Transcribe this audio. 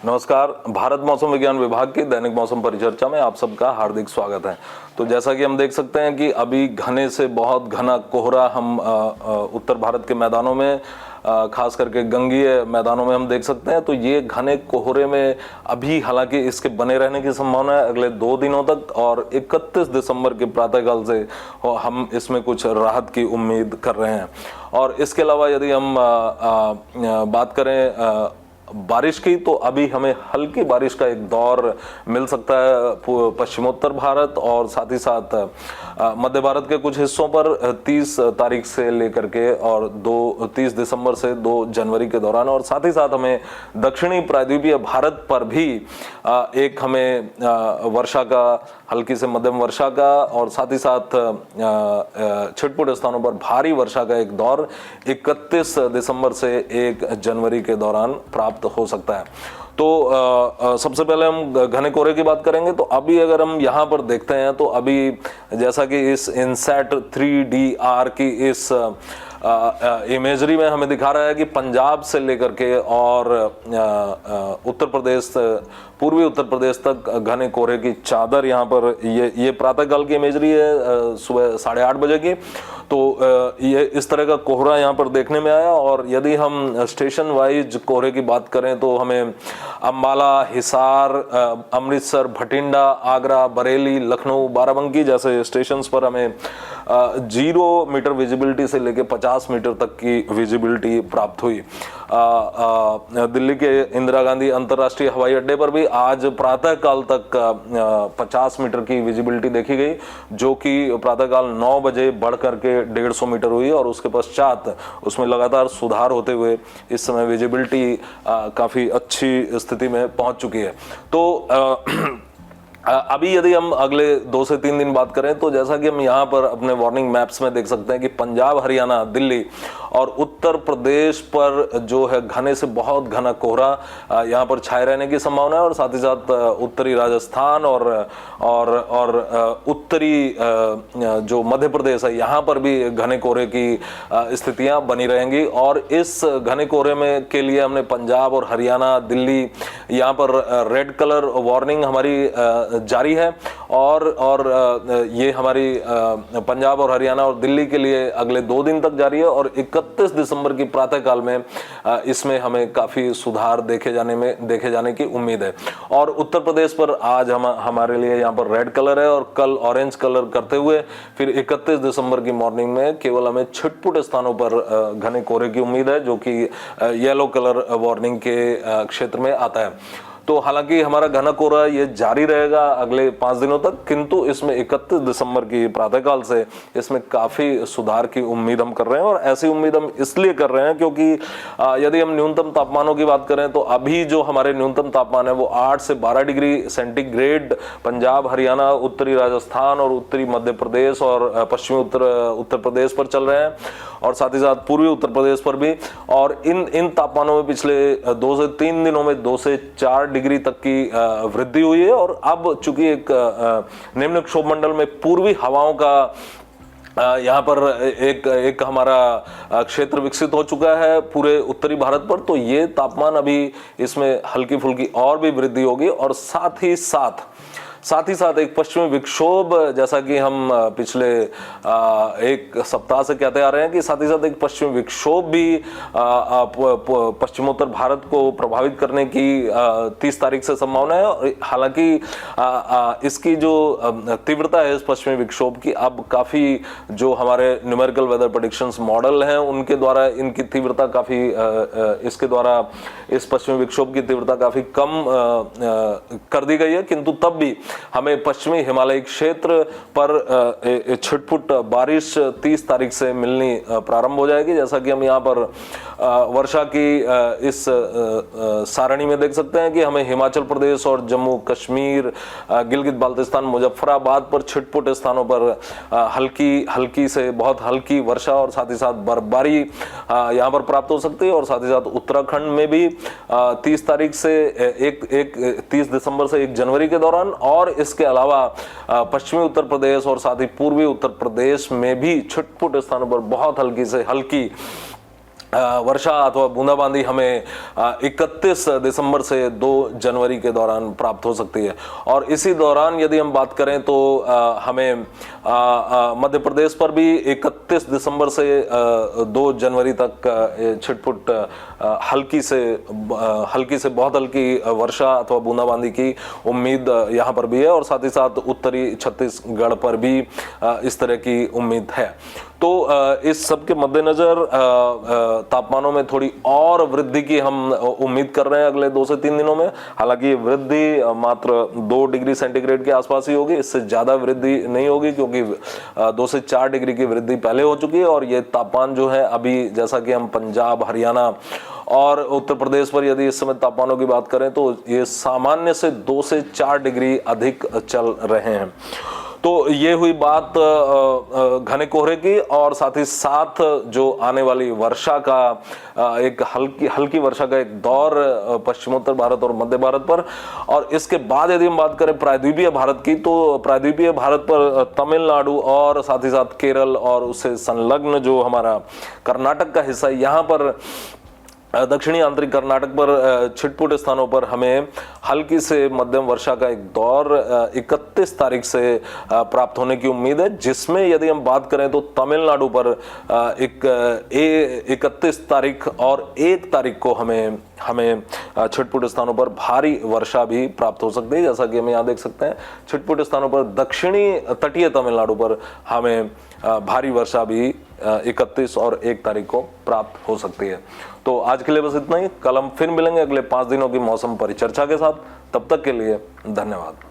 नमस्कार। भारत मौसम विज्ञान विभाग की दैनिक मौसम परिचर्चा में आप सबका हार्दिक स्वागत है। तो जैसा कि हम देख सकते हैं कि अभी घने से बहुत घना कोहरा हम उत्तर भारत के मैदानों में, खास करके गंगीय मैदानों में हम देख सकते हैं। तो ये घने कोहरे में अभी हालांकि इसके बने रहने की संभावना है अगले 2 दिनों तक, और 31 दिसंबर के प्रातःकाल से हम इसमें कुछ राहत की उम्मीद कर रहे हैं। और इसके अलावा यदि हम बात करें बारिश की, तो अभी हमें हल्की बारिश का एक दौर मिल सकता है पश्चिमोत्तर भारत और साथ ही साथ मध्य भारत के कुछ हिस्सों पर 30 तारीख से लेकर के और 30 दिसंबर से 2 जनवरी के दौरान। और साथ ही साथ हमें दक्षिणी प्रायद्वीपीय भारत पर भी एक हमें वर्षा का, हल्की से मध्यम वर्षा का और साथ ही साथ छिटपुट स्थानों पर भारी वर्षा का एक दौर 31 दिसंबर से 1 जनवरी के दौरान प्राप्त हो सकता है। तो सबसे पहले हम घने कोहरे की बात करेंगे। तो अभी अगर हम यहाँ पर देखते हैं तो अभी जैसा कि इस इनसैट 3DR की इस इमेजरी में हमें दिखा रहा है कि पंजाब से लेकर के और उत्तर प्रदेश, पूर्वी उत्तर प्रदेश तक घने कोहरे की चादर यहाँ पर, ये प्रातःकाल की इमेजरी है सुबह 8:30 बजे की। तो ये इस तरह का कोहरा यहाँ पर देखने में आया। और यदि हम स्टेशन वाइज कोहरे की बात करें तो हमें अम्बाला, हिसार, अमृतसर, भटिंडा, आगरा, बरेली, लखनऊ, बाराबंकी जैसे स्टेशंस पर हमें 0 मीटर विजिबिलिटी से लेकर 50 मीटर तक की विजिबिलिटी प्राप्त हुई। दिल्ली के इंदिरा गांधी अंतर्राष्ट्रीय हवाई अड्डे पर भी आज प्रातःकाल तक 50 मीटर की विजिबिलिटी देखी गई, जो कि प्रातःकाल 9 बजे बढ़ करके 150 मीटर हुई और उसके पश्चात उसमें लगातार सुधार होते हुए इस समय विजिबिलिटी काफी अच्छी स्थिति में पहुंच चुकी है। तो अभी यदि हम अगले 2 से 3 दिन बात करें तो जैसा कि हम यहाँ पर अपने वार्निंग मैप्स में देख सकते हैं कि पंजाब, हरियाणा, दिल्ली और उत्तर प्रदेश पर जो है घने से बहुत घना कोहरा यहाँ पर छाए रहने की संभावना है। और साथ ही साथ उत्तरी राजस्थान और उत्तरी जो मध्य प्रदेश है, यहाँ पर भी घने कोहरे की स्थितियाँ बनी रहेंगी। और इस घने कोहरे में के लिए हमने पंजाब और हरियाणा, दिल्ली, यहाँ पर रेड कलर वार्निंग हमारी जारी है। और ये हमारी पंजाब और हरियाणा और दिल्ली के लिए अगले 2 दिन तक जारी है। और 31 दिसंबर की प्रातःकाल में इसमें हमें काफी सुधार देखे जाने की उम्मीद है। और उत्तर प्रदेश पर आज हमारे लिए यहाँ पर रेड कलर है और कल ऑरेंज कलर करते हुए फिर 31 दिसंबर की मॉर्निंग में केवल हमें छिटपुट स्थानों पर घने कोहरे की उम्मीद है, जो कि येलो कलर वार्निंग के क्षेत्र में आता है। तो हालांकि हमारा घना कोहरा ये जारी रहेगा अगले 5 दिनों तक, किंतु इसमें 31 दिसंबर की प्रातःकाल से इसमें काफी सुधार की उम्मीद हम कर रहे हैं। और ऐसी उम्मीद हम इसलिए कर रहे हैं क्योंकि यदि हम न्यूनतम तापमानों की बात करें तो अभी जो हमारे न्यूनतम तापमान है वो 8 से 12 डिग्री सेंटीग्रेड पंजाब, हरियाणा, उत्तरी राजस्थान और उत्तरी मध्य प्रदेश और पश्चिमी उत्तर प्रदेश पर चल रहे हैं, और साथ ही साथ पूर्वी उत्तर प्रदेश पर भी। और इन तापमानों में पिछले 2 से 3 दिनों में 2 से 4 डिग्री तक की वृद्धि हुई है। और अब चूंकि एक निम्न क्षोभ मंडल में पूर्वी हवाओं का यहाँ पर एक हमारा क्षेत्र विकसित हो चुका है पूरे उत्तरी भारत पर, तो ये तापमान अभी इसमें हल्की फुल्की और भी वृद्धि होगी। और साथ ही साथ एक पश्चिमी विक्षोभ, जैसा कि हम पिछले 1 सप्ताह से कहते आ रहे हैं कि साथ ही साथ एक पश्चिमी विक्षोभ भी पश्चिमोत्तर भारत को प्रभावित करने की 30 तारीख से संभावना है। हालांकि इसकी जो तीव्रता है इस पश्चिमी विक्षोभ की, अब काफी जो हमारे न्यूमेरिकल वेदर प्रेडिक्शंस मॉडल हैं उनके द्वारा इनकी तीव्रता काफी इसके द्वारा इस पश्चिमी विक्षोभ की तीव्रता काफी कम कर दी गई है। किंतु तब भी हमें पश्चिमी हिमालयी क्षेत्र पर छिटपुट बारिश 30 तारीख से मिलनी प्रारंभ हो जाएगी। जैसा कि हम यहाँ पर वर्षा की इस सारणी में देख सकते हैं कि हमें हिमाचल प्रदेश और जम्मू कश्मीर, गिलगित बाल्टिस्तान, मुजफ्फराबाद पर छिटपुट स्थानों पर हल्की से बहुत हल्की वर्षा और साथ ही साथ बर्फबारी यहाँ पर प्राप्त हो सकती है। और साथ ही साथ उत्तराखंड में भी 30 तारीख से 30 दिसंबर से 1 जनवरी के दौरान, और इसके अलावा पश्चिमी उत्तर प्रदेश और साथ ही पूर्वी उत्तर प्रदेश में भी छिटपुट स्थानों पर बहुत हल्की से हल्की वर्षा अथवा बूंदाबांदी हमें 31 दिसंबर से 2 जनवरी के दौरान प्राप्त हो सकती है। और इसी दौरान यदि हम बात करें तो हमें मध्य प्रदेश पर भी 31 दिसंबर से 2 जनवरी तक छिटपुट हल्की से बहुत हल्की वर्षा अथवा बूंदाबांदी की उम्मीद यहाँ पर भी है, और साथ ही साथ उत्तरी छत्तीसगढ़ पर भी इस तरह की उम्मीद है। तो इस सब के मद्देनजर तापमानों में थोड़ी और वृद्धि की हम उम्मीद कर रहे हैं अगले 2 से 3 दिनों में। हालांकि वृद्धि मात्र 2 डिग्री सेंटीग्रेड के आसपास ही होगी, इससे ज्यादा वृद्धि नहीं होगी, क्योंकि 2 से 4 डिग्री की वृद्धि पहले हो चुकी है। और ये तापमान जो है अभी, जैसा कि हम पंजाब, हरियाणा और उत्तर प्रदेश पर यदि इस समय तापमानों की बात करें तो ये सामान्य से 2 से 4 डिग्री अधिक चल रहे हैं। तो ये हुई बात घने कोहरे की, और साथ ही साथ जो आने वाली वर्षा का एक हल्की वर्षा का एक दौर पश्चिमोत्तर भारत और मध्य भारत पर। और इसके बाद यदि हम बात करें प्रायद्वीपीय भारत की, तो प्रायद्वीपीय भारत पर तमिलनाडु और साथ ही साथ केरल और उससे संलग्न जो हमारा कर्नाटक का हिस्सा, यहाँ पर दक्षिणी आंतरिक कर्नाटक पर छिटपुट स्थानों पर हमें हल्की से मध्यम वर्षा का एक दौर 31 तारीख से प्राप्त होने की उम्मीद है, जिसमें यदि हम बात करें तो तमिलनाडु पर 31 तारीख और 1 तारीख को हमें छिटपुट स्थानों पर भारी वर्षा भी प्राप्त हो सकती है। जैसा कि हम यहाँ देख सकते हैं, छिटपुट स्थानों पर दक्षिणी तटीय तमिलनाडु पर हमें भारी वर्षा भी 31 और 1 तारीख को प्राप्त हो सकती है। तो आज के लिए बस इतना ही। कल हम फिर मिलेंगे अगले 5 दिनों की मौसम परिचर्चा के साथ। तब तक के लिए धन्यवाद।